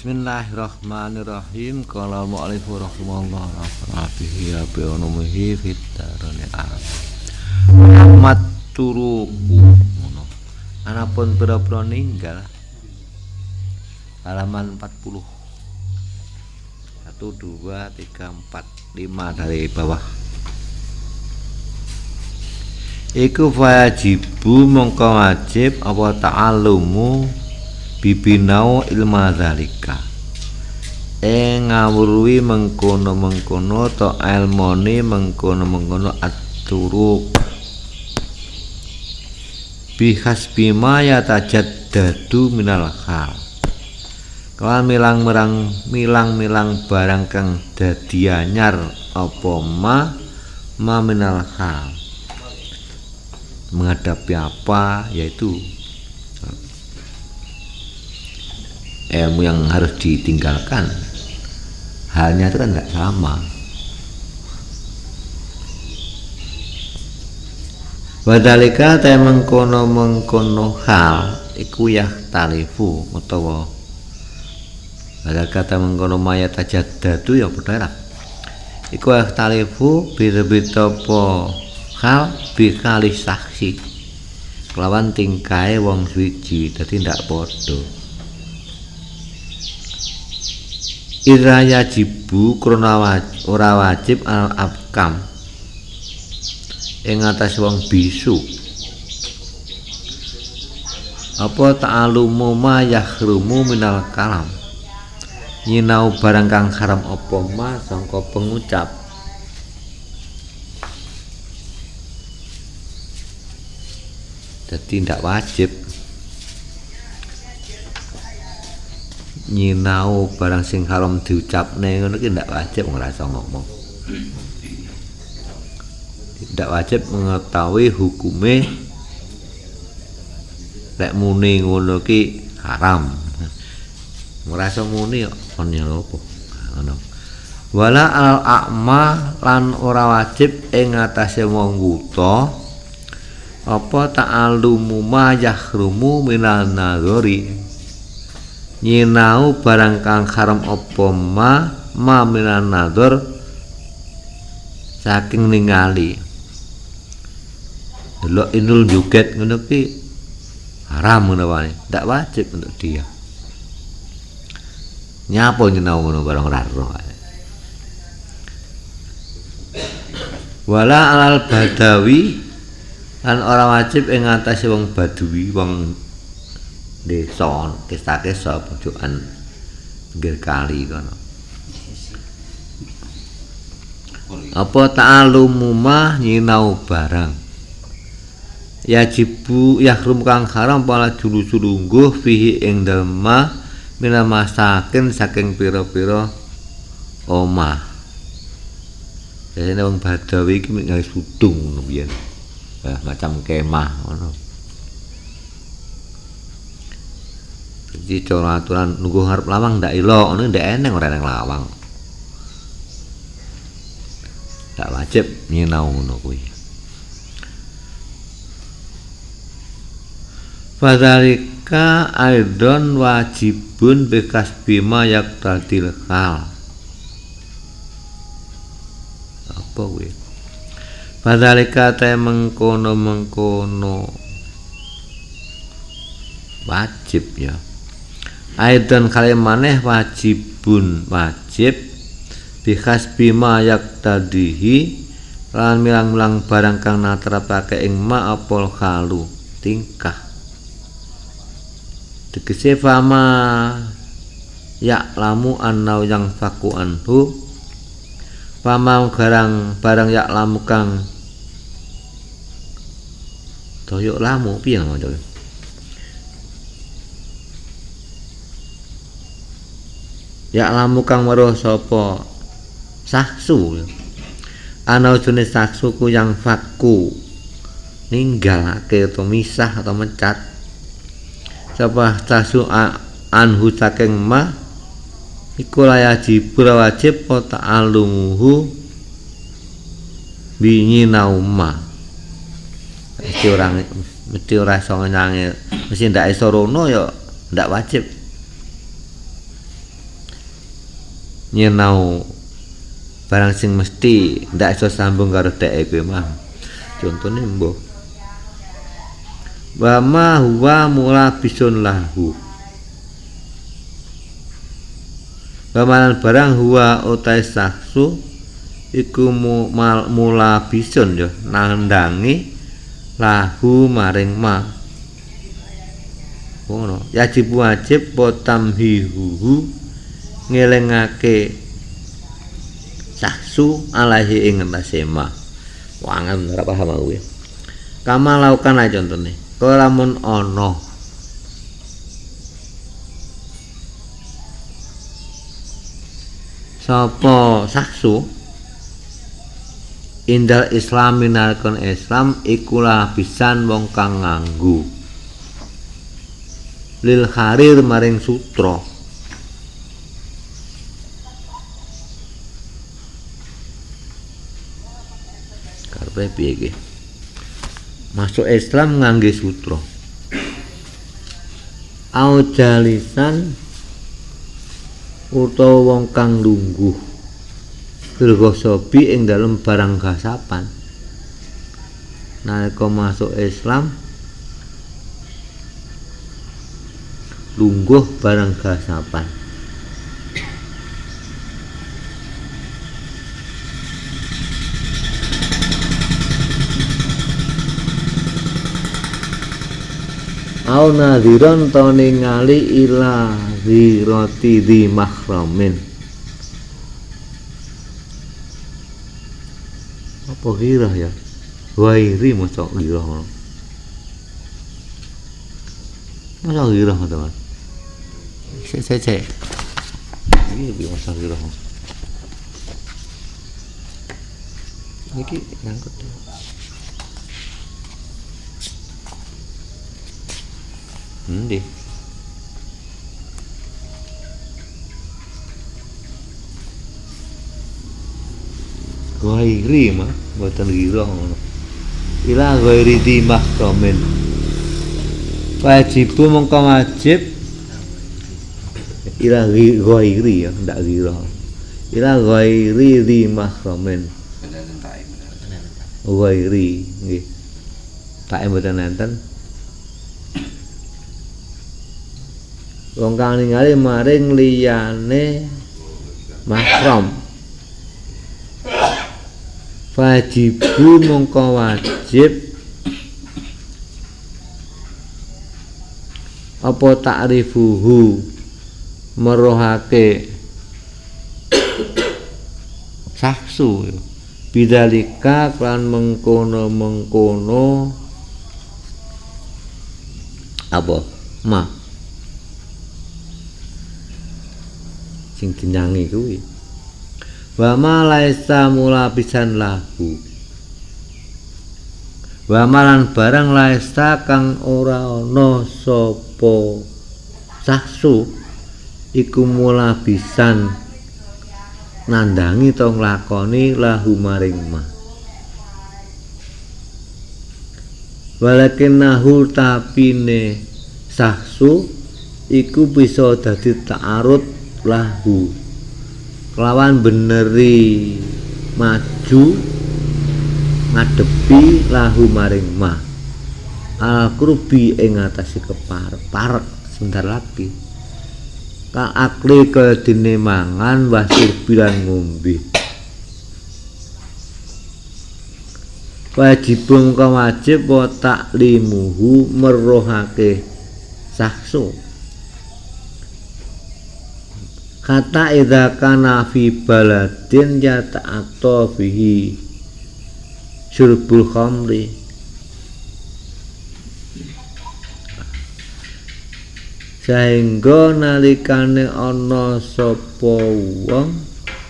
Bismillahirrahmanirrahim. Qala mu'allif rahimahullah rafihi ya bi unumihi fid darani Muhammad turuku ngono. Anapun pira-pira ninggal halaman 40. 1 2 3 4 5 dari bawah. Iku wajibu mongko wajib apa ta'allumu bibinau ilma zalika ngawruhi mengkono-mengkono to ilmone mengkono-mengkono aturuk bihasbima yatajaddadu minal hal kawan milang barang kang dadi anyar apa ma minal hal menghadapi apa yaitu ilmu yang harus ditinggalkan halnya itu kan tidak sama. Wadhalika ta mengkono hal iku ya talifu utawa wadhalika ta mengkono maya tajaddadu ya padha iku ya talifu beda-beda apa hal bikali saksi kelawan tingkae wong suci dadi ndak padha. Iraya jibu krana ora wajib al abkam ing atas wong bisu apa ta'alumu ma yahrumu minal kalam nyinau barang kang haram apa ma sangka pengucap dadi ndak wajib nyinau barang sing haram diucapne ngono ki ndak wajib ngrasa ngomong. Ndak wajib mengetahui hukume lek muni ngono ki haram. Ngrasa muni kon ya opo ngono. Wala al a'ma lan ora wajib ing atase wong buta apa ta'allumu ma yahrumu minan nazari nyinau barang kang haram apa ma minan nadhar saking ningali delok inul juget ngono ki haram ngono wae ndak wajib untuk dia nyapo nyinau ngono barang ora roh wala alal badawi lan ora wajib ing atase wong badui wong desa kesa pojokan pinggir kali kono apa ta'alumu mah nyinau barang yajibu yahrum kang haram pala julu-julungguh fihi ing dalem mina masakin saking pira-pira omah biasane wong Badawi iki gawe sudung ngono biyen macam kemah ngono. Jadi cara aturan nunggu ngarep lawang ndak ilok, ngono ndak eneng ora nang lawang. Ndak wajib nyinau ngono kuwi. Fadzalika aidon wajibun bekas bima yaqtadil hal. Apa kuwi? Fadzalika ta mengkono wajib ya. Aidan kali maneh wajibun wajib bikhas bima yaqtadihi lan milang-milang barang kang natrapake ing ma apol khalu tingkah tegese fama ya'lamu annau yang faku anhu fama barang ya'lamu kang toyok lamu piye ngono ya lamu kang weruh sapa saksu ana jenis saksuku yang faku ninggalake atau misah atau mencat sapa saksu anhu saking ma iku wajib ta'allumuhu binyinau ma mesti ora iso nyange mesti ndak iso rono ya ndak wajib nyenau barang sing mesti ndak iso sambung karo dheke kuwi mah. Contone mbah. Wa ma huwa mulabisun lahu. Pamalan barang huwa utai saksu iku mulabisun ya nandangi lahu maring ma. Ngono, wajib potamhihu ngelingake saksu alaihi ing atase ma. Wangen ora paham aku ya. Kama laukan ae contone. Kok lamun ana sapa saksu indal Islam minalkon Islam ikulah pisan wong kang nganggo lil harir maring sutra. Karepe piye iki? Masuk Islam ngangge sutra. Au jalisan utawa wong kang lungguh bergosobi ing dalem barang gasapan. Nalika masuk Islam lungguh barang gasapan. Au nadhiran ta ningali ila zirati di mahramin. Apa girah ya? Wairi masa girah ngono. Masa girah teman. Cek. Iki lebih masa girah. Iki ngangkut. Ndi. Ghairi mah mboten gira ngono. Ila ghairi di mahramin. Wajib mongko wajib. Ila ghairi ya ndak gira. Ila ghairi di mahramin. Ghairi nggih. Tak mboten nenten. Wong kang ningali maring liyane mahram. Wajibu mongko wajib apa ta'rifuhu merohake saksu bidalika kan mengkono apa ma sing dinyangi kuwi wa ma laisa mulabisan lahu wa malan barang laisa kang ora ana sapa saksu iku mulabisan nandangi to nglakoni lahu maring ma walakin nahu tapine saksu iku bisa dadi ta'arud lahu kelawan beneri maju ngadepi lahu maring ma al qurbi ing atase keparek sebentar lagi kang akli kedene mangan wasir bilan ngombe wajib mongko wajib wa taklimuhu merohake saksu kata idza kana fi baladin yata'atta fihi syurbul khamri sehingga nalikane ana sapa wong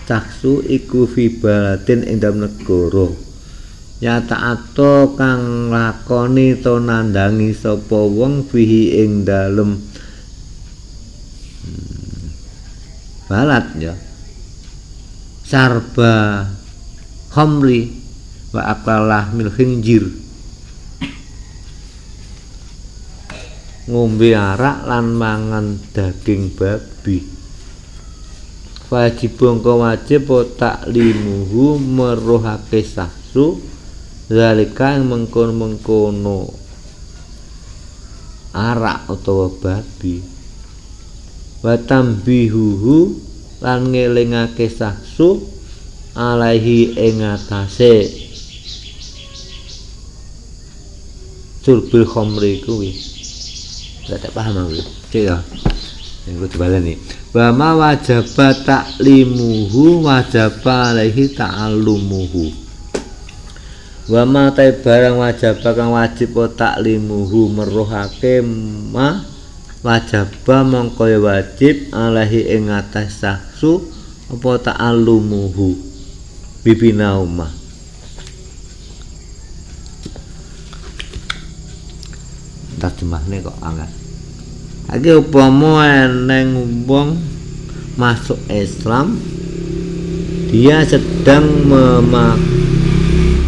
saksu iku fi baladin ing dalem negara yata'atta kang lakoni to nandangi sapa wong fihi ing dalem balat ya sarba khamri wa akalah mil khinjir ngombe arak lan mangan daging babi wajib mongko wajib taklimuhu meruhake sahsu zalika mengkono arak utawa babi wa tambihuhu lan ngelingake sahsu alaihi ing atase surbil khamri kuwi tak paham aku cek ya yang kudu baleni wa ma wajaba taklimuhu wajaba alaihi ta'allumuhu wa ma ta barang wajaba kang wajib taklimuhu meruhake ma wajaba mongko wajib alaihi ing atas sahsu apa ta'allumuhu bibinauma terjemahnya kok angkat iki upama eneng wong masuk Islam dia sedang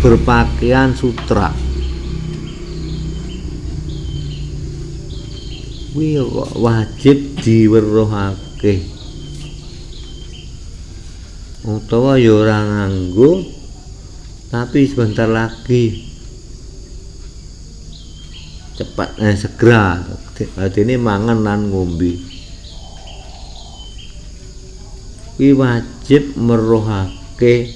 berpakaian sutra kuwi wajib diweruhake utawa ya ora nganggo tapi sebentar lagi cepat segera artine mangan lan ngombe kuwi wajib meruhake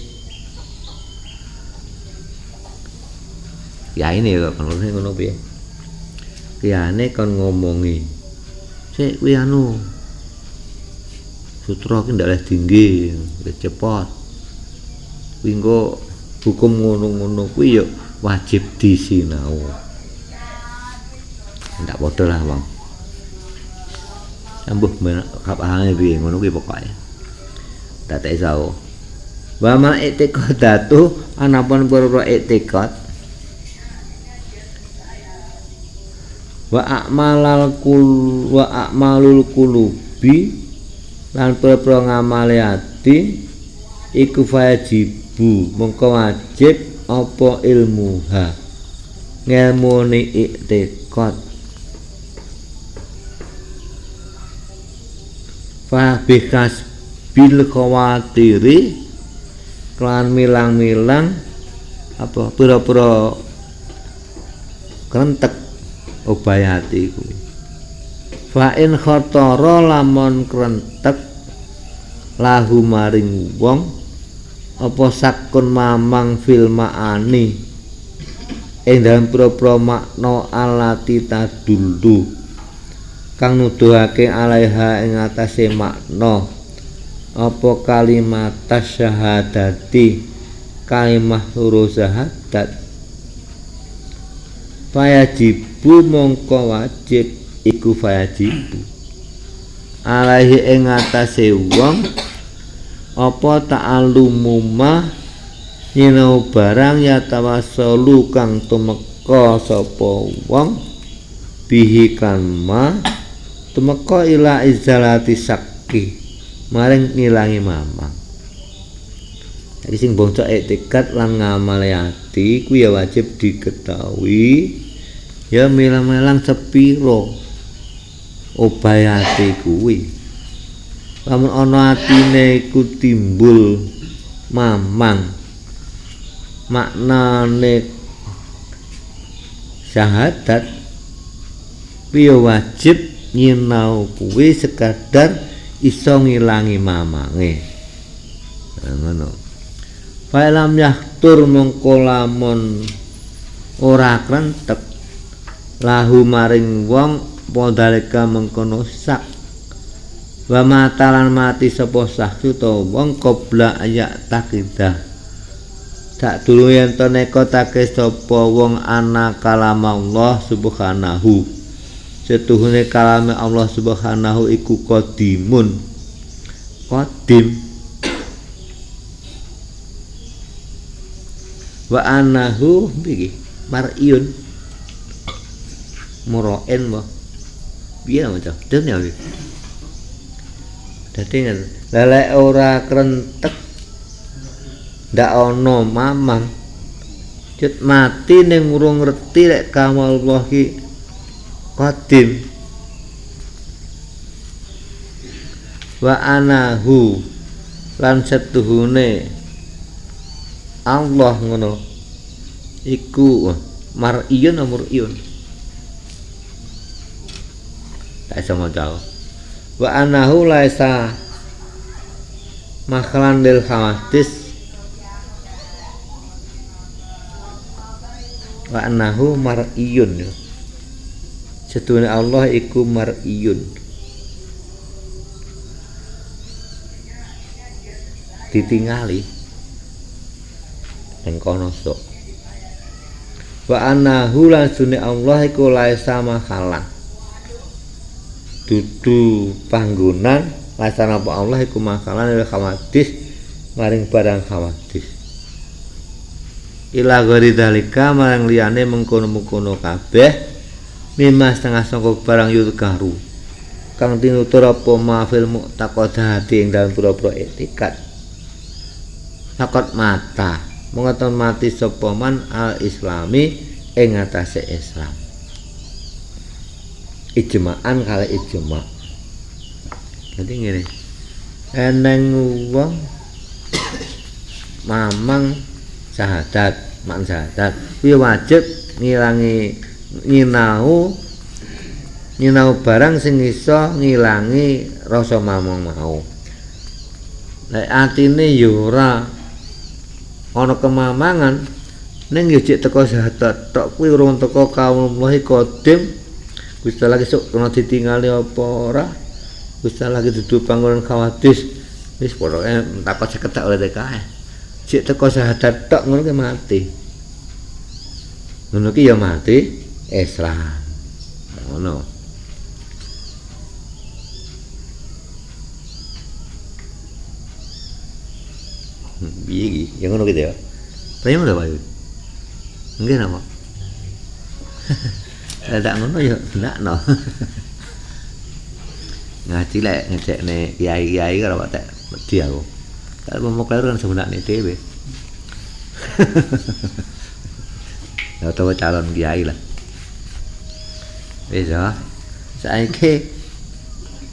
ya ini kok penurune ngono piye kiyane kon ngomongi sik kuwi anu sutra ki ndak tinggi cepot kuwi engko hukum ngono-ngono kuwi ya wajib disinau ndak padha lah wong ambuh kapahane piye ngono kuwi pokoke tak iso wa ma i'tiqadatu anapun pira i'tiqad wa a'malul qulubi lan pira ngamale ati iku wajibu mongko wajib apa ilmuha ngelmune i'tiqad fa bikas bil khawatiri kelan milang-milang apa pira-pira krentek ubayati kuwi fa in khatara lamun krentek lahu maring wong apa sakun mamang fil maani ing dalem pira-pira makna alati taduldu kang nuduhake alaiha ing atase makna apa kalimat syahadati kalimah loro syahadat fayajibu mongko wajib iku fayajibu alaihi ing atase wong apa ta'allumuma nyinau barang ya tawassalu kang tumeka sapa wong bihi kan ma tumeka ila izalati sakki maring ngilangi mamang. Iki sing bangsa i'tiqad lan ngamale ati kuwi ya wajib diketahui ya milang-milang sepiro ubayati kuwi. Lamun ana atine iku timbul mamang maknane syahadat kuwi wajib nyinau kuwi sekadar iso ngilangi mamange ngono fa'ilam yahtur mongko lamun ora krentek lahu maring wong podalika mengkono sak wa matalan mati sapa saksu to wong qabla ayak takidah sak durung yen to nekotake sapa wong ana kalam Allah subhanahu setuhune kalame Allah subhanahu iku qadimun qadim wa anahu iki mar'iyun muraen wa piye maca dene iki dadi lelek ora krentek ndak ana mamang cut mati ning urung ngerti lek kamal Allah ki qadim wa anahu lan setuhune Allah ngono iku mar'iyun amur'iyun tak iso maca wa anahu laisa makhlan lil hawadis wa anahu mar'iyun setuhune Allah iku mar'iyun ditingali ing kono sok wa annahu lan sunni Allah iku laisa mahalan dudu panggonan laisa apa Allah iku mahalan lil hawadis maring barang hawadis ila ghairi dalika marang liyane mengkono-mengkono kabeh mimma setengah sangka barang yudkaru kang tinutur apa mafil mu'taqadati ing dalem pira-pira etikat takot mata mengeton mati sapa man al islami ing atase Islam ijma'an kali ijma' dadi ngene eneng wong mamang syahadat mak syahadat kuwi wajib ngilangi nyinau barang sing iso ngilangi rasa mamang mau lek atine ya ora ana kemamangan ning yo cek teko syahadat tok kuwi urung teko kaulullahi qadim wis lagi sok kena ditingali apa ora wis lagi dudu panggonan khawatis wis pokoke takon seketak oleh kae cek teko syahadat tok ngono ki mati ngono ki ya mati Islam ngono piye iki ya ngono gitu ya payu ora payu nggih napa ada ngono ya ndakno ngaji lek ngecekne kiai-kiai karo tak wedi aku tak mau kleru kan sebenarnya dhewe ya utawa calon kiai lah wis ya saiki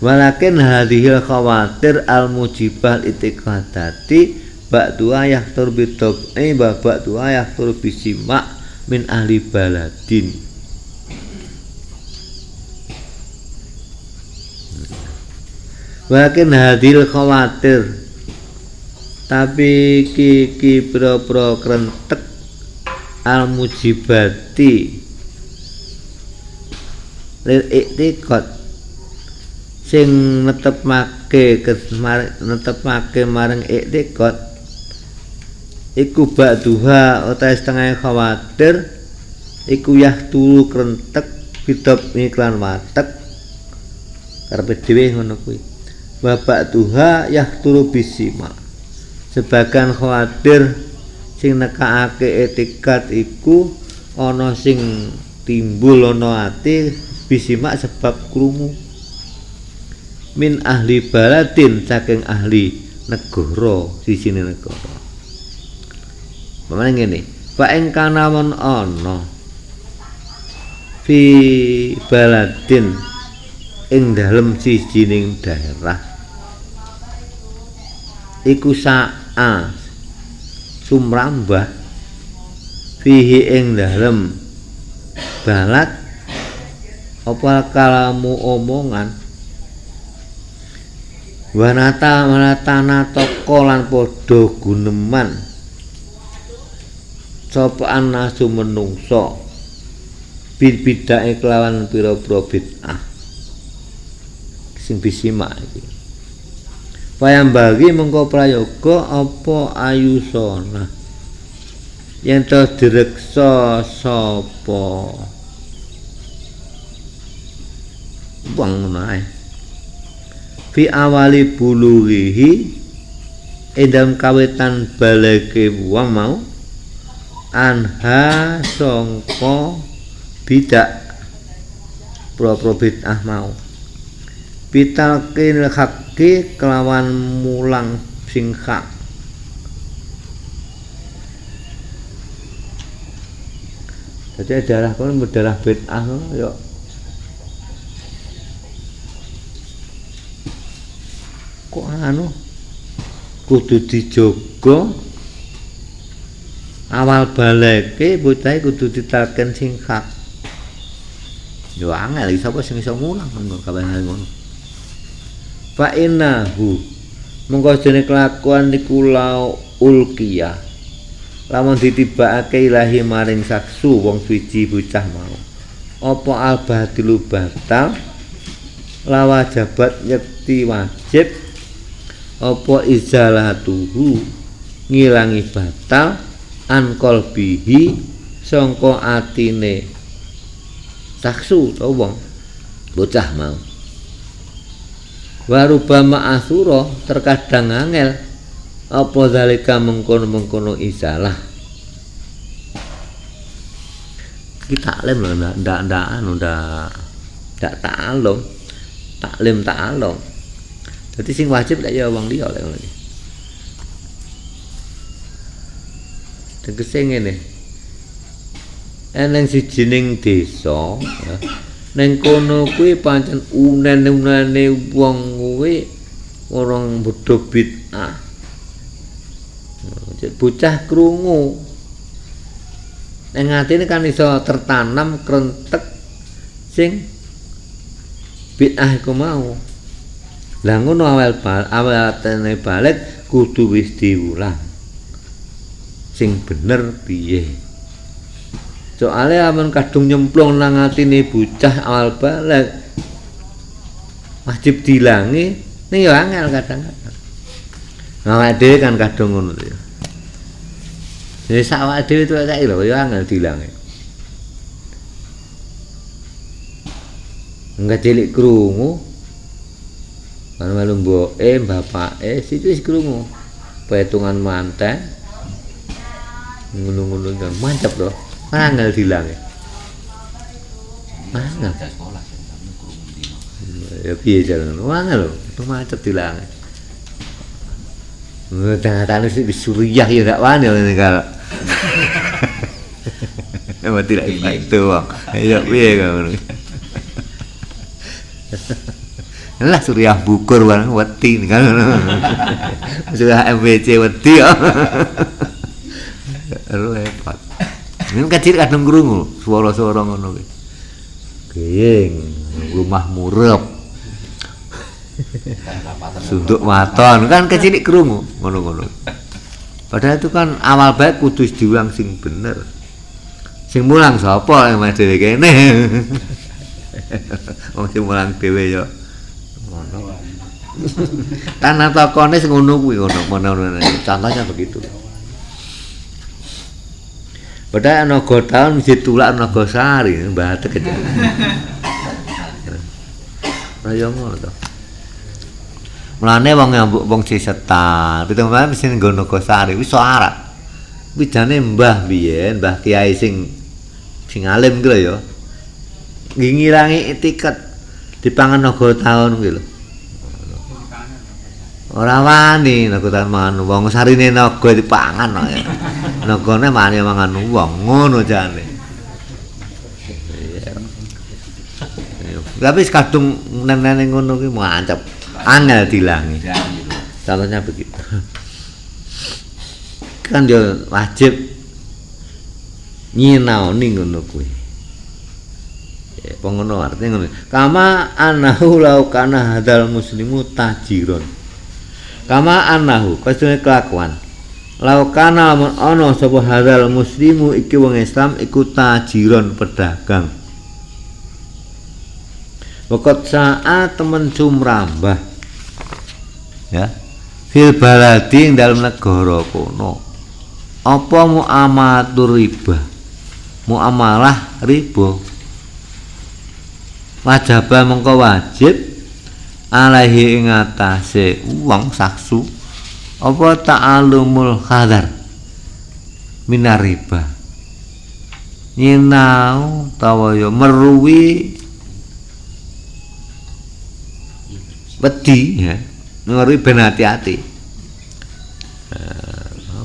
walakin hadhil khawatir al mujibal itiqadati ba'du yahtur bitab'i ba'du yahtur bisima' min ahli baladin walakin hadhil khawatir tapi ki pro krentek al mujibati lil iktiqad sing netepake marang iktiqad iku ba'duha utawa setengah khawatir iku yahtulu krentek bidab iklan watek karepe dhewe ngono kuwi wa ba'duha yahtulu bisima sebagian khawatir sing nekake etikat iku ana sing timbul ana ati bisima sebab krungu min ahli baladin saking ahli negara sisine negara pamane ngene fa ing kana mon ana fi baladin ing dalem sijining daerah iku sa'a sumrambah fihi ing dalem balad apa kalamu omongan wanata toko lan padha guneman sapa anasu menungso bid'ah kelawan pira-pira bid'ah sing bisima iki payam bagi mengko prayoga apa ayusana yen to direksa sapa wong menae fi awali bulughihi edam kawetan baleke wong mau anha sangka bidak pro bid'ah mau bitalkin haqqi kelawan mulang sing hak dadi darah kono berdarah bid'ah yo kok anu kudu dijaga awal baleke bocah kudu ditaken sing hak yo angel sapa sing iso mulang ngono kabeh ngono fa innahu mongko dene kelakuan niku ulqiya lamun ditibakake ilahi maring saksu wong suci bocah mau apa albatilu batal lawajabat nyekti wajib apa izalatuhu ngilangi batal an qalbihi sangka atine saksu to wong bocah mau warubama asura terkadang angel apa zalika mengkono-mengkono izalah kita taklim lho ndak taklim ta'alum dadi sing wajib lek ya wong liya lek ngono iki tegese ngene eneng sijining desa ya. Neng kono kuwi pancen unen-unene wong kuwi orang bodho bid'ah. Bocah krungu. Neng atine kan iso tertanam krentek sing bid'ah iku mau. Lah ngono awal-awalane balik kudu wis diulang. Sing bener piye? Soalnya aman kadung nyemplung nang atine bocah awal balik wajib dilangi ning ya angel kadang-kadang. Awake dhewe kan kadung ngono ya. Jadi sak awake dhewe itu saiki lho ya angel dilangi. Enggak cilik krungu. Malu mboke, bapake situ wis krungu. Petungan manten. Ngono-ngono kan mantep lho. Angel dilange. Angel. Ya piye jalan? Angel lho, itu macet dilange. Tengah-tengah wis suriah ya ndak wani ngene kal. Emang tidak itu bang. Ya piye ngono. Lah suriah bukur barang wedi kan. Suriah MWC wedi ya. Repot. Ini kecil kadang krungu suara-suara ngono kuwi. Geyeng, rumah murep. Sunduk maton kan kecil krungu ngono-ngono. Padahal itu kan awal baik kudu diulang sing bener. Sing mulang sapa yang dhewe kene. Wong sing mulang dhewe ya. Ngono. Tanah tokone sing ngono kuwi ngono. Contohnya begitu. Padahal naga taun mesti tulak naga sari batek aja. Raya ngono to. Mulane wong setan, pitung-pitung mesti nggo naga sari wis syarat. Widane mbah biyen, mbah kiai sing alim ku lho ya. Ngilangi etiket dipangan naga taun kuwi lho. Ora wani naga taun mangan wong sarine naga dipangan kok ya. Nagane mani mangan wong ngono jane. Iya. Tapi kadung nene ngono ki mancep. Angel dilangi. Contohnya begitu. Kan yo wajib nyinaoni ngono kuwi. Ya pengono artine ngono. Kama anahu lau kana hadal muslimu tajiron. Kama anahu pastune kelakuan. Laukana lamun ana sapa hadzal muslimu iki wong Islam iku tajiron pedagang. Waqat saat temen sumrambah. Ya. Fil baladi ing dalem negara kono. Apa muamatur riba? Muamalah riba. Wajaba mengko wajib alaihi ing atase wong saksu apa ta'alumul khadar minar riba nyinau tawa ya meruwi wedi ya meruwi ben hati-hati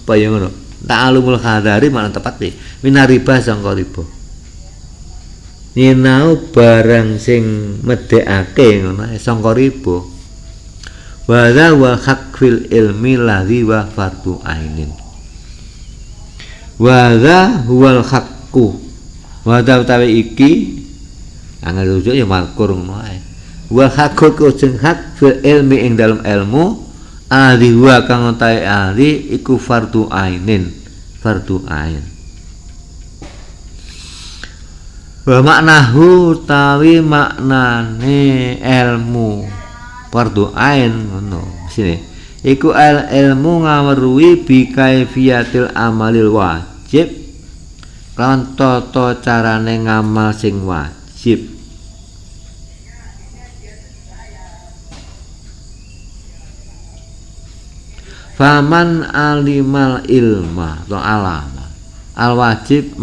apa ya ngono ta'alumul khadari mana tepat nih minar riba sangka riba nyinau barang sing medhekake ngono sangka riba wa dza wa haqqil ilmi ladzi wa fardu ainin wa dza huwal haqqu wa dza utawi iki angel rujuk ya makur ngono ae wa haqqu sing hak fil ilmi ing dalem ilmu ali wa kang utahe ali iku fardu ainin fardu ain wa maknahu tawi maknane ilmu fardu ain ngono sini iku ilmu ngaweruhi bi kaifiyatil amalil wajib lan tata carane ngamal sing wajib faman alimal ilma atau alama al wajib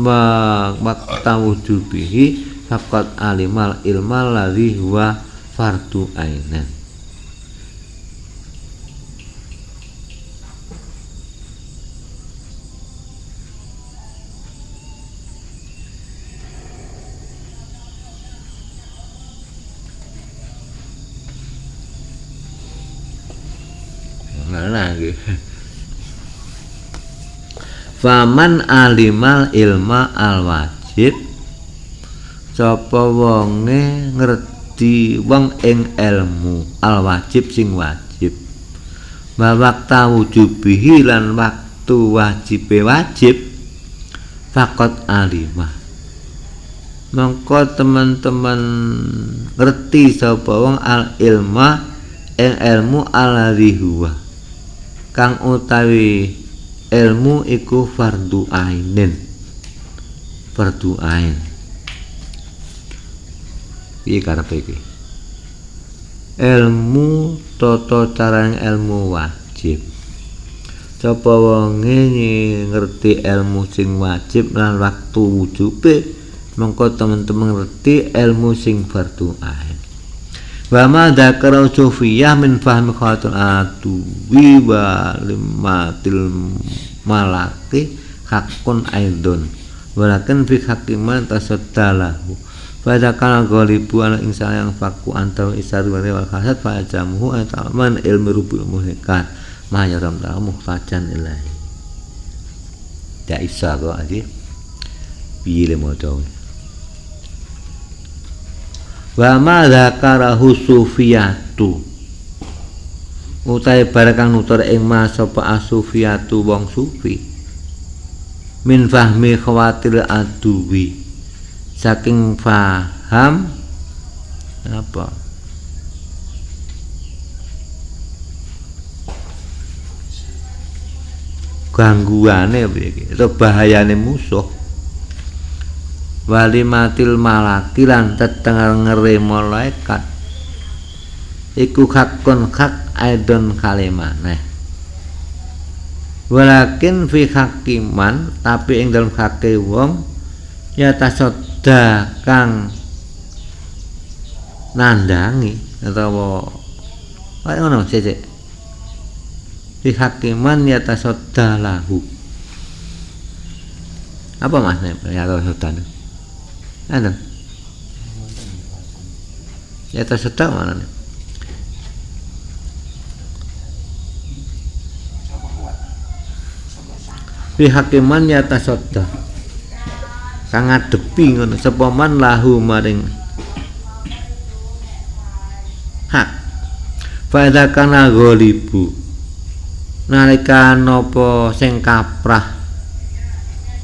maqtawujubihi faqad alimal ilma ladzi huwa fardu ainan faman alimal ilma al wajib sapa wonge ngerti wong ing ilmu al wajib sing wajib wa waqta wujubihi lan waktu wajibe wajib faqat alimah mongko teman-teman ngerti sapa wong al ilma ing ilmu alladzi huwa kang utawi ilmu iku fardu ainin fardu ain piye karepe iki ilmu tata carane ilmu wajib sapa wonge ngerti ilmu sing wajib lan waktu wujube mengko teman-teman ngerti ilmu sing fardu ain wa ma dzakara sufiyah min fahmi khatul atuwi wa limatil malaki hakun aidon walakin fi hakiman tasaddalahu pada kana ghalibu ala insan yang faku antar isar wal khasat fa jamuhu ataman ilmu rubul muhlikat ma yaram ta muhtajan ilahi da isa kok adi piye le moco wa ma dzakarahu sufiyatu utahe barakang nutur ing ma sapa asufiyatu wong sufi min fahmi khawatir aduwi saking faham apa gangguane piye itu bahayane musuh walimatil malaki lan tetengere malaikat iku hakun hak aidon kalimane walakin fi hakiman tapi ing dalem hake wong ya tasodda kang nandangi utawa kaya ngono sik fi hakiman ya tasodda lahu apa maksudnya ya tasodda ada ya tasodda mana nih fi hakiman ya tasodda kang ngadepi ngono sapa man lahu maring hak fa idza kana ghalibu nalika napa sing kaprah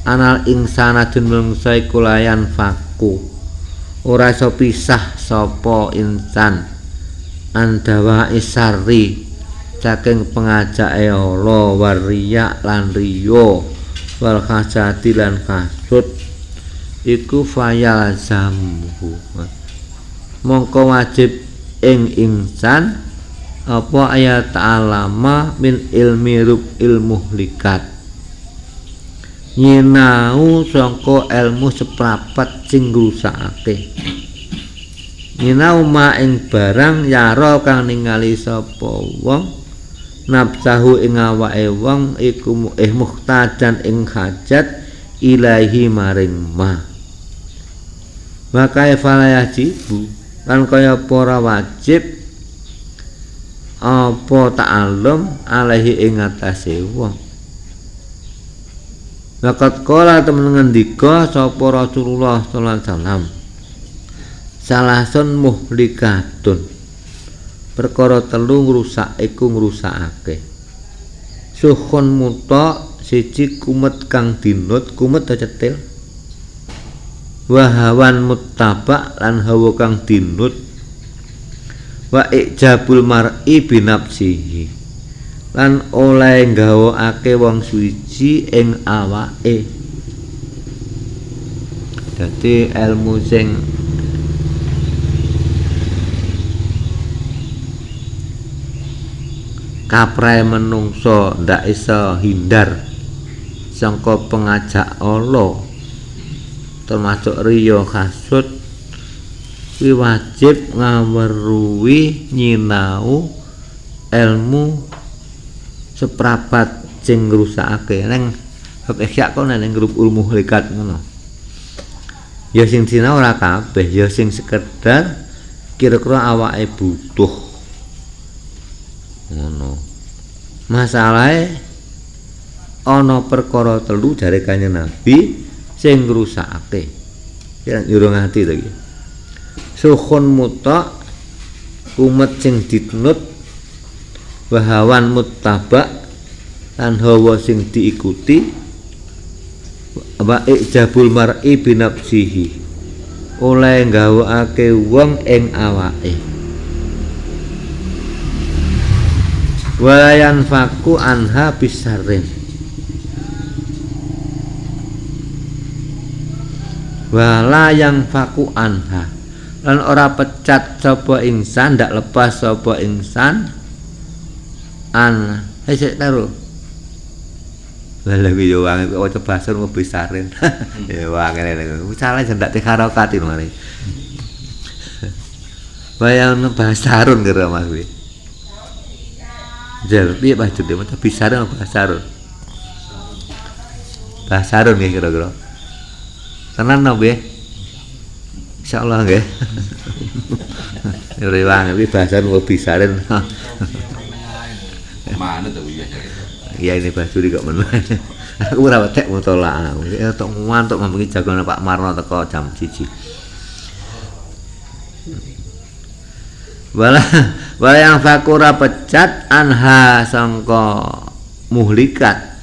anal insana dun manungsa iku layan faku ora iso pisah sapa insan andawa isari saking pengajake Allah wariya lan riya wal khasati lan kasut iku fayal zamhu mongko wajib ing insan apa ayat alama min ilmi rub ilmu likat nyinau sangka ilmu seprapat sing ngrusakake nyinau ma ing barang yara kang ningali sapa wong nafsahu ing awake wong iku muhtajan ing hajat ilahi maring ma maka falayah jibu lan kaya para wajib apa ta'allum alaihi ing atase wong. Laqad qala temen ngendika sapa Rasulullah sallallahu alaihi wasallam. Salasun muhlikatun. Perkara telu ngrusak iku ngrusakake. Sukhun muta siji kumet kang dinut, kumet cetil. Wahawan muttaba lan hawa kang dinut. Wa ijabul mar'i binafsihi lan oleh nggawakake wong suci ing awake. Dadi ilmu sing kaprai menungso ndak iso hindar sangka pengajak Allah termasuk riya hasud kuwi wajib ngaweruhi nyinau ilmu seprapat sing ngrusakake nang bab ihya kono ning grup ilmu muhlikat ngono ya sing sinau ora kabeh ya sing sekedar kira-kira awake butuh ngono masalahe ana perkara telu jare Kanjeng Nabi sing ngrusakake ya nyuruh ati to iki sukhun muta kumet sing ditnut wahawan muttaba lan hawa sing diikuti wa ijabul mar'i binafsihi oleh nggawakake wong ing awake walayan faku anha bisarin walayang faku anha lan ora pecat sapa insan ndak lepas sapa insan an sik taruh lha iki yo wangi waca basur ngobisarin ya wangi lho salah jendak tekarokat mari bayang basarun kira Mas kuwi jel piye maksudnya maca bisarin apa basarun basarun nggih kira-kira tenan no nggih insyaallah nggih. Rewang iki bahasan ngobisarin. Mana to iki? Iya ini basuri kok men. Aku ora wetek mutolaah. Tok ngantuk mambengi jagone Pak Marno teko jam 1. Wala yang fakura pecat anha sangka muhlikat.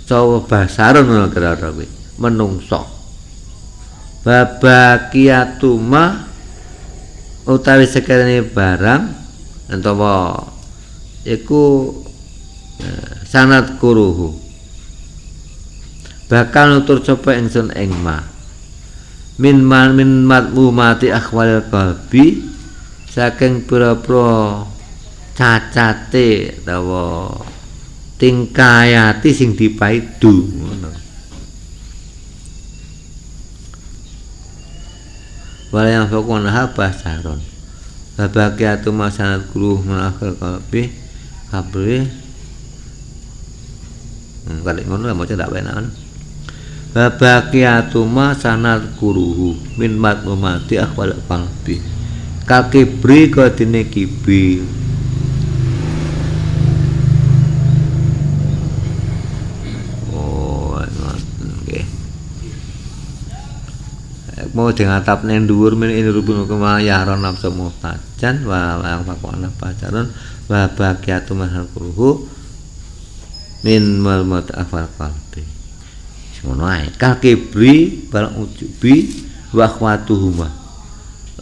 Sawa basarun ngono kira-kira kuwi. Menungso. Babakiyatuma utawi sekarene barang entawa iku sanad kuruhu bakal nutur coba ingsun ing ma min matmumati akhwalil qalbi saking pira-pira cacate utawa tingkayati sing dipaidu ngono. Wala yang fakun habah saron babakiatu masanat kuruh menakal kalbi kabri kali ngono maca ndak penak babakiatu masanat kuruhu min matmumati akhwal kalbi kakibri kodine kibir mau dengan atap nendur min ini rubun kemayaran nafsu muhtajan wa yang fakwana pacaran wa bagiatu mahal kuruhu min malmat afal qalbi ngono ae kakibri barang ujubi wa akhwatuhuma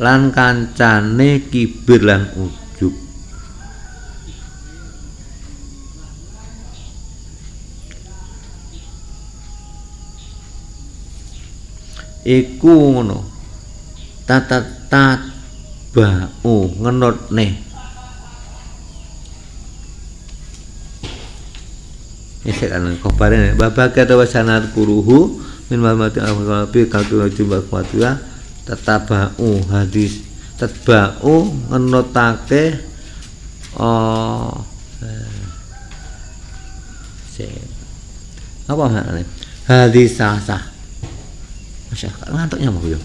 lan kancane kibir lan ujub iku ngono tatat bau ngenotne isek ana kobare babake ta wasanat kuruhu min mamati al-qalbi kalbu jumlah kuatya tatabau hadis tatbau ngenotake apa maknane hadis sah ngantuknya mau yo.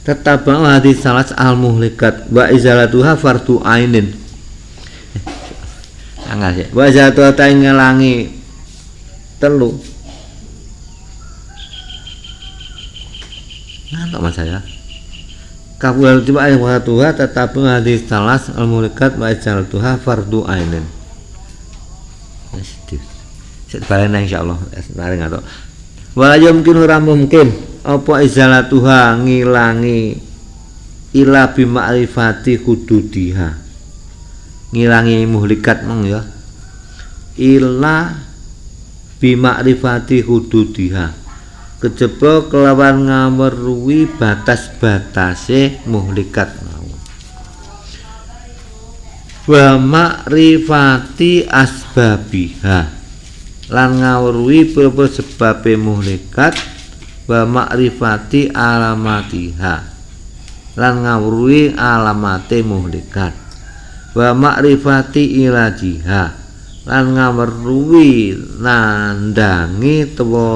Tetap hadis salat al muhlikat wa izalatuha fardu ainin. angel sik. Wa zatu ta ngelangi telu. Ngantuk Mas saya. Kabul tiba ayat wa tuha tetapi hadis talas al mulikat wa ijal tuha fardu ainin. Sik balen insyaallah mari ngatok. Wala mungkin ora mungkin apa izalatuha ngilangi ila bi ma'rifati hududiha. Ngilangi muhlikat mong ya. Ila bi ma'rifati hududiha. Kejaba kelawan ngaweruhi batas-batase muhlikat mau. Wa ma'rifati asbabiha lan ngaweruhi pira-pira sebabe muhlikat wa ma'rifati alamatiha lan ngaweruhi alamate muhlikat wa ma'rifati ilajiha lan ngaweruhi nandangi tuwa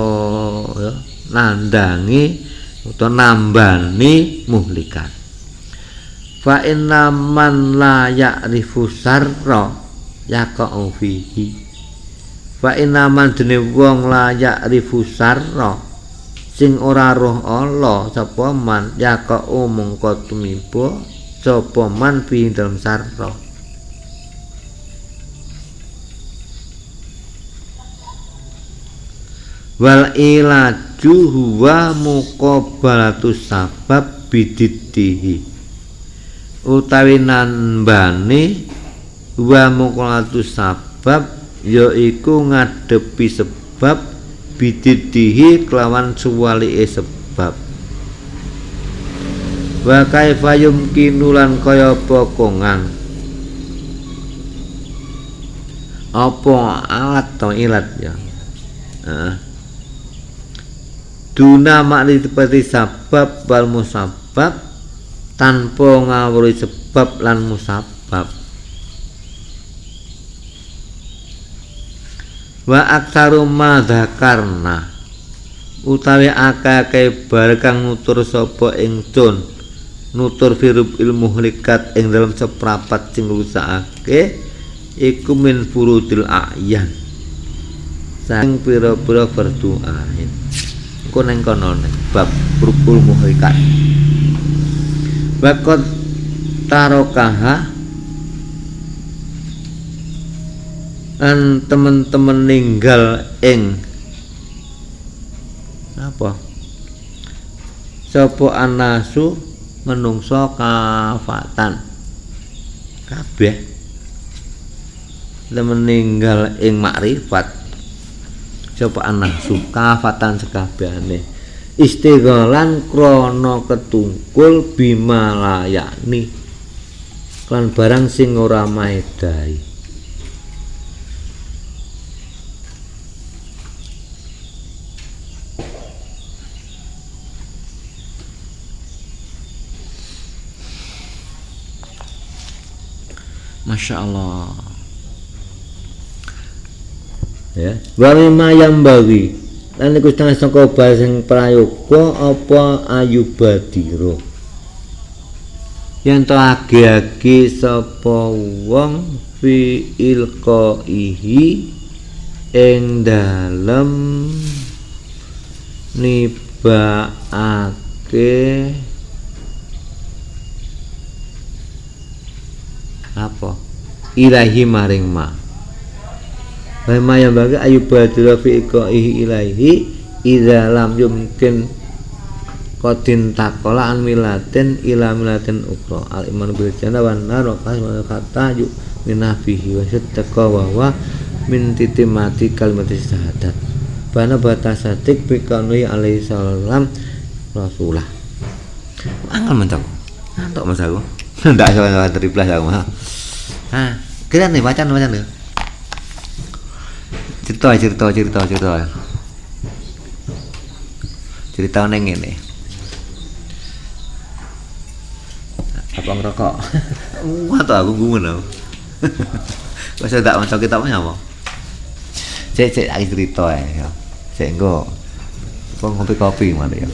ya nandangi utawa nambani muhlikat. Fa inna man la ya'rifu sarra yaqa'u fihi. Fa inna man dene wong la ya'rifu sarra sing ora roh Allah sapa man yaqa'u mongko tumiba sapa man fi dalem sarra. Wal ilaju huwa muqabalatus sabab bididdihi utawi nambane wa muqabalatus sabab yaiku ngadepi sebab bididdihi kelawan suwalike sebab. Wa kaifa yumkinu lan kaya apa kongang apa alat to ilat ya. Duna makrifati sabab wal musabbab tanpa ngawruhi sebab lan musabbab. Wa aktsaru ma dzakarna utawi akeh bar kang nutur sapa ingsun nutur firub ilmu muhlikat ing dalam seprapat sing rusakake iku min furudil a'yan saking pira-pira fardu ain. Neng kono bab rukul muhlikat. Bakot tarokaha an temen-temen ninggal ing apa? Sapa anasu menungso kafatan kabeh temen ninggal ing makrifat. Sapa anasu kafatan sekabehane istighalan krana ketungkul bimalayani kan barang sing ora maedai. Masya Allah ya. Wa mimma yambagi lan iku setengah saka bal sing prayoga apa ayubadira yen to age-age sapa wong fi ilqaihi ing dalem nibaake apa ilahi maring ma. Bama yang bagi ayubadira fi iqaihi ilaihi idza lam yumkin qatin taqala an milatin ila milatin ukra al iman bil jannah wan nar wa kata yu minafihi wa sattaqa wa min titimati kalimat syahadat bana batasatik bi kanui alaihi salam rasulullah. Angel mencok ngantuk mas aku ndak iso reply aku mah. Kira nih bacaan nih cerita neng ini apa ngerokok atau aku gumun aku masa tak macam kita punya apa cek lagi cerita ya cek enggak kok ngopi mana ya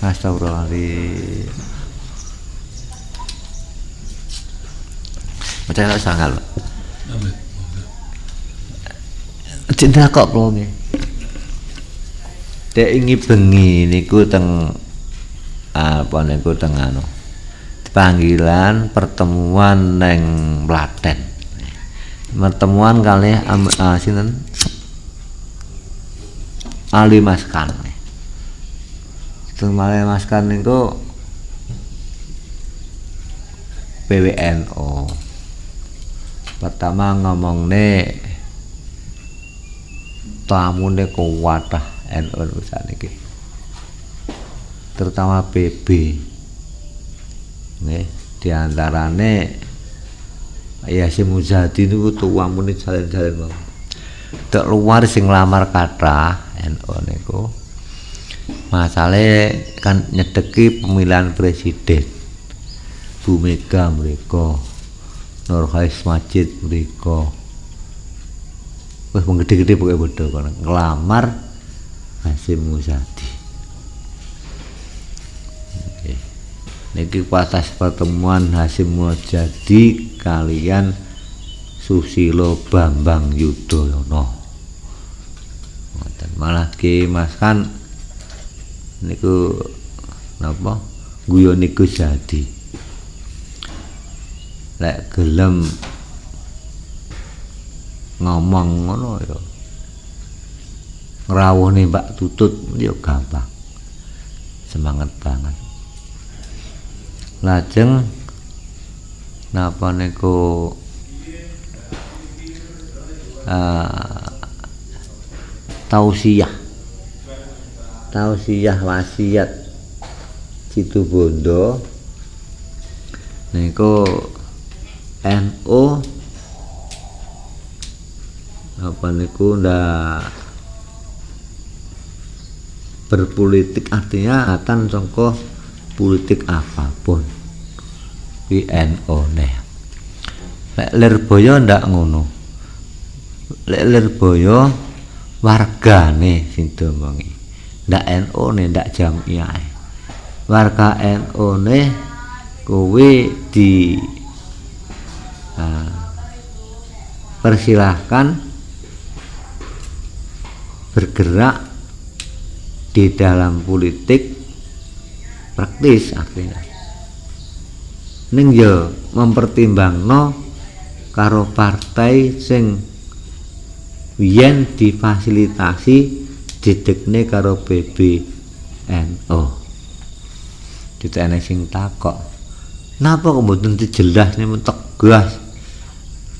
astagfirullahaladzim macam tak sanggal Cinta kok kula nggih. Dek ingi bengi niku teng apa niku teng anu. Panggilan pertemuan neng Klaten. Pertemuan kalih sinten? Ali Maskan. Ali Maskan niku PWNO. Pertama ngomongne tamune kuwatah NU saniki. Terutama PB. Nggih, diantarane Yasin Muzadi niku tuwa muni jalen-jalen wae. Tek luar sing lamar kathah NU niku. Masalahe kan nyedeki pemilihan presiden. Bu Mega mriko, Nurhais Majid mriko. Wis gede-gede pokoke bodho kono nglamar Yasin Muzadi. Niki atas pertemuan Hasyim Muzadi kalian Susilo Bambang Yudhoyono. Malah Ki Mas kan niku napa guyone Gus Jadi. Lek gelem ngomong ngono ya ngrawuhne Mbak Tutut ya gampang. Semangat banget. Lajeng napa niku tausiyah wasiat Situbondo niku NU apa niku ndak berpolitik artinya atan sangka politik apapun NU nih. Lek Lirboyo ndak ngono. Lek Lirboyo wargane sing diomongi. Ndak NU nih ndak jamiah. Warga NU nih kowe di persilahkan bergerak di dalam politik praktis artinya ning yo mempertimbangno karo partai sing yen difasilitasi didekne karo PBNU. Ditene sing takok napa kok mboten dijelas nih tegas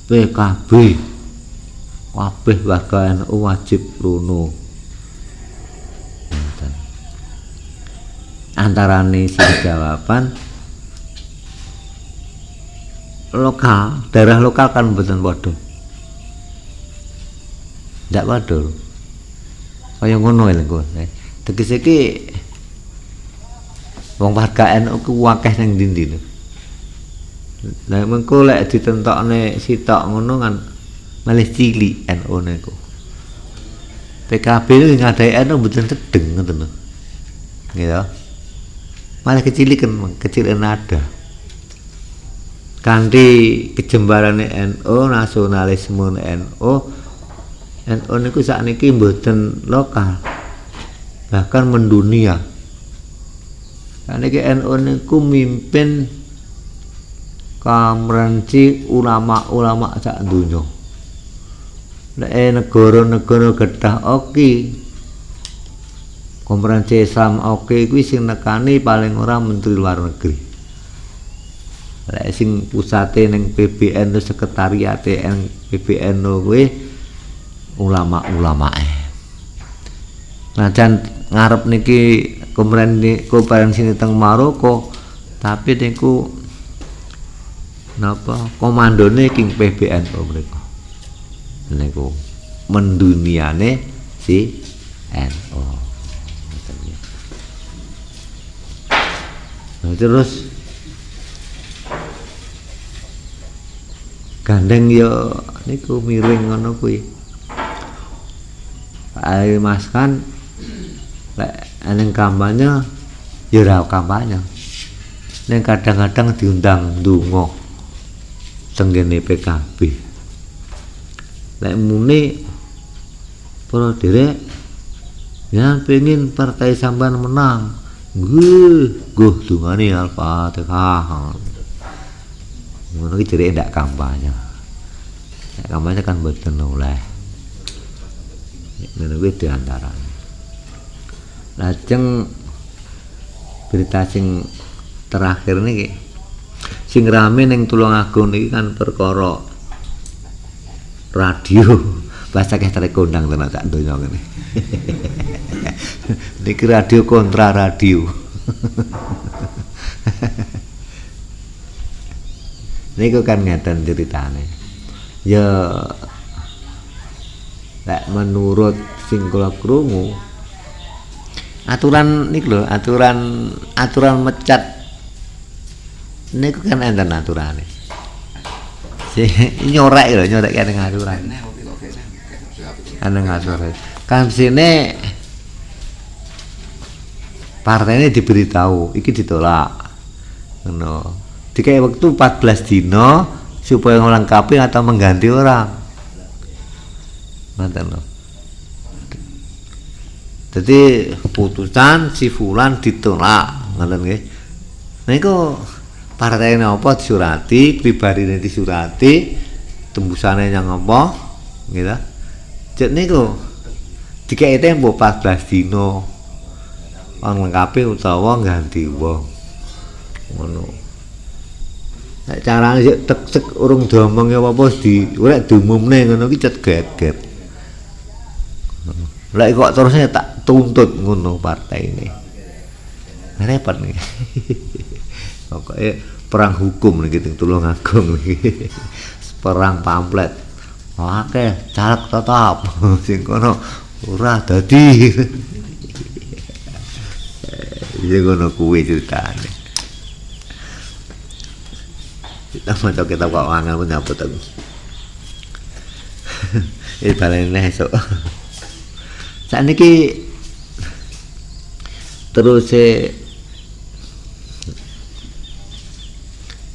PKB kabeh warga NU wajib rono. Antarane sing jawaban lokal, daerah lokal kan mboten padha. Ndak padha. Kaya ngono lho kok. Tegese iki wong warga NU ku akeh ning ndi-ndi lho. Lah mengko lek ditentokne sitok ngono kan malih cilik NU niku. PKB iki ngadai NU mboten sedeng ngoten lho. Gitu. Malah kecil nada. Kanthi kejembarane NU, nasionalisme NU niku sakniki mboten lokal. Bahkan mendunia. Sakniki NU niku mimpin konferensi ulama-ulama sak donya. Lek negara-negara gedhah oki konferensi Islam oke kuwi sing nekani paling ora menteri luar negeri. Lek sing pusate ning PBNU sekretariate PBNU kuwi ulama-ulamae. Nah jan ngarep niki konferensi teng Maroko tapi niku napa komandone king PBNU mriku. Niku menduniane si NU. Nah, terus gandeng yo niku miring ngono kuwi. Pak Mas kan lek eneng kampanye ya ora kampanye. Ning kadang-kadang diundang ndonga tenggene PKB. Lek muni para derek ya pengen partai sampean menang. Nggih dungane Al-Fatihah. Ngono iki derek ndak kampanye. Nek kampanye kan mboten oleh. Ngono kuwi diantarane. Lajeng berita sing terakhir niki sing rame ning Tulungagung niki kan perkara radio. Bahasa kaya kondang tenan sak donya ngene. Niki radio kontra radio. Niku kan ngeten ceritane. Ya lek menurut sing kula krungu aturan niku lho, aturan mecat niku kan enten aturane. Nyorek lho, nyorek ning aturan. Ana aturan. Kan sini partainya diberitahu, iki ditolak. Ngono. Dikai waktu 14 dino supaya melengkapi atau mengganti orang. Ngoten lho. Jadi putusan si fulan ditolak, ngoten nggih. Niku partainya apa disurati, pribadine disurati, tembusane yang apa, gitu. Cek niku dikai tempo 14 dino lengkapi utawa ganti wong. Ngono. Nek carane sik tek-sek urung diomong apa-apa urek diumumne ngono ki cet geger. Lek kok terusnya tak tuntut ngono partai ini. Repot nih. Pokoke perang hukum niki teng Tulungagung niki. Perang pamflet. Akeh caleg tetap sing kono ora dadi. Iya ngono kuwi ceritane. Kita maca kitab kok angel pun nyapa to. Iki balene esuk. Sakniki terus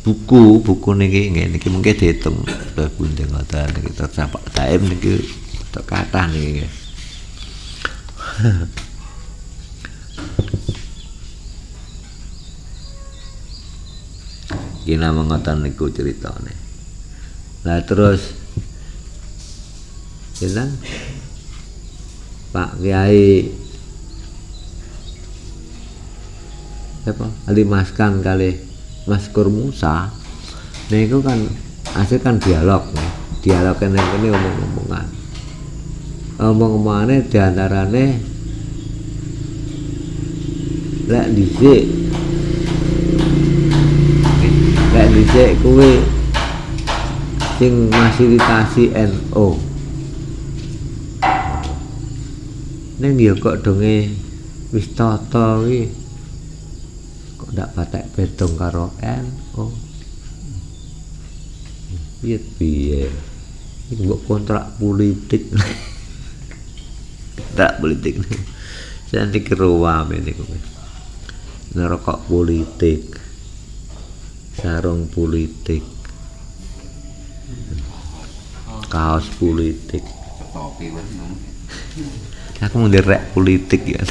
buku niki niki mungkin dihitung pundi ngoten niki tercapak daim niki tok kathah niki. Kina mengotan niku ceritane. Lah terus jeneng Pak Kiai apa Ali Maskan kali Mas Kur Musa niku kan hasil kan dialog nih. Dialog ini omong-omongan. Omong-omongane diantarane lek dhisik kuwi sing fasilitasi NU. Ning ya kok donge wis tata kuwi kok ndak patek bedong karo NU. Piye iki mbok kontrak politik. Kontrak politik. Jangan dikeruwame niku. Nerokok politik. Sarung politik. Kaos politik. Aku nderek politik ya.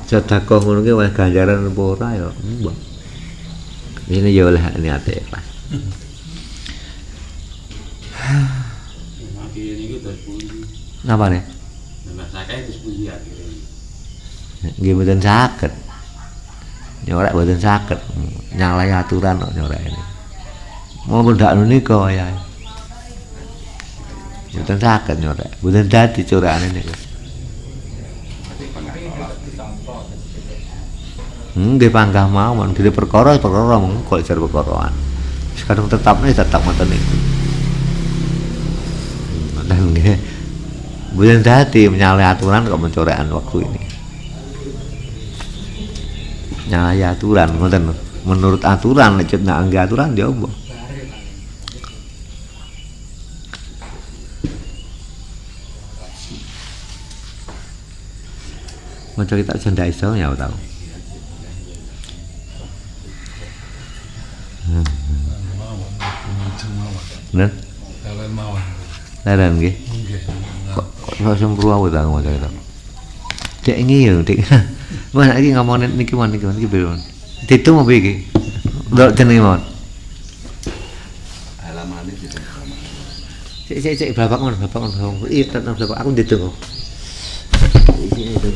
Sedekah ngono ki wae ganjaran apa ora ya, mbok. Ini ya oleh niate pas. Napa nih? Nambah sakai terus puji akhirnya. Nggih mboten saged. Nyorek mboten saged. Nyalahi aturan kok nyorek ini. Mau ndak niku wae. Mboten saged nyorek. Mboten dadi corakane niku. Nggih panggah mawon, gede perkara mung kok jar perkaraan. Sekarang tetap ngoten niku. Ngoten nggih. Mboten dadi menyalahi aturan kok mencorekan waktu ini. Nyalahi aturan ngoten. Menurut aturan nek nek nggih aturan ya apa? Maca kita janda iso ya tau. Nen? Leren nggih. Kok sempruawu ta ngomong ta. Dek ngi yo, Dik. Wah, iki ngomongin niki piro. Ditung apa iki? Ndelok jenenge mon. Alamane gitu. Cek bapak mon. Iya, tenan bapak aku ditung kok. Iki itu.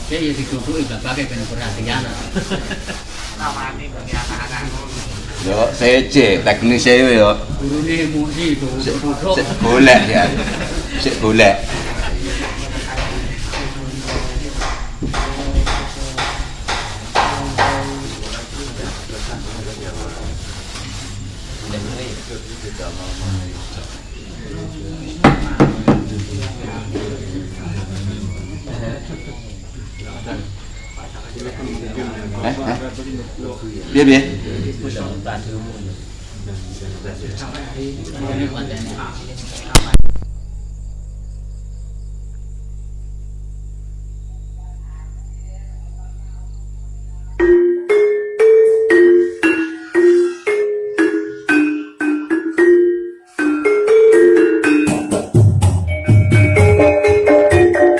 Dia ya dituduki bapake ben perhatian. Rawani bagi anak-anak. Yo sece teknis e yo. Gurune muji duduk. Sik golek ya. Sik golek. Piye? Ini kontennya.